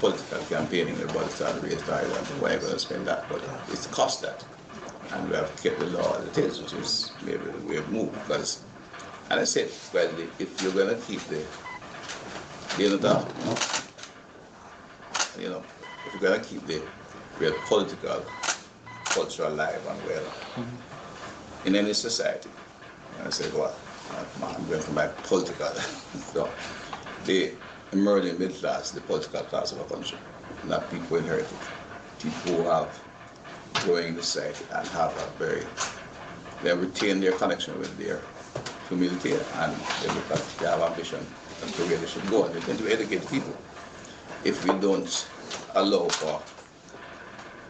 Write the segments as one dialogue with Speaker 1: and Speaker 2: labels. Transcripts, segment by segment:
Speaker 1: political campaigning, everybody started to raise dialogue, why are you going to spend that? But it's cost that. And we have to get the law as it is, which is maybe the way of move. Because, and I said, well, if you're going to keep the if you're going to keep the real political culture alive and well in any society, and I said, well, I'm going for my political. So, the emerging middle class, the political class of a country, not people inherited, people who have growing in the society and have they retain their connection with their humility and they have ambition as to where they should go, and they tend to educate people. If we don't allow for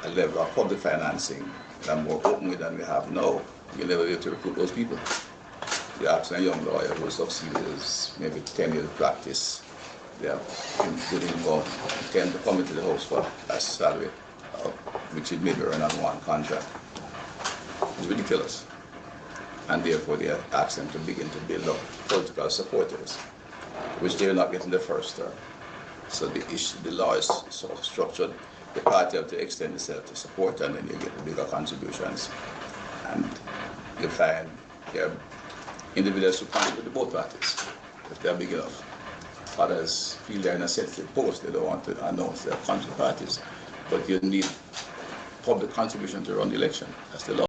Speaker 1: a level of public financing that more openly than we have now, you'll never be able to recruit those people. You ask a young lawyer who succeeded is maybe 10 years practice, they have good income, tend to come into the house for a salary which is maybe earn on one contract. It's ridiculous. And therefore they ask them to begin to build up political supporters, which they're not getting the first term. So the law is sort of structured, the party have to extend itself to support, and then you get the bigger contributions. And you find there are individuals who contribute to both parties, if they're big enough. Others feel they're in a sensitive post, they don't want to announce their country parties. But you need public contribution to run the election. That's the law.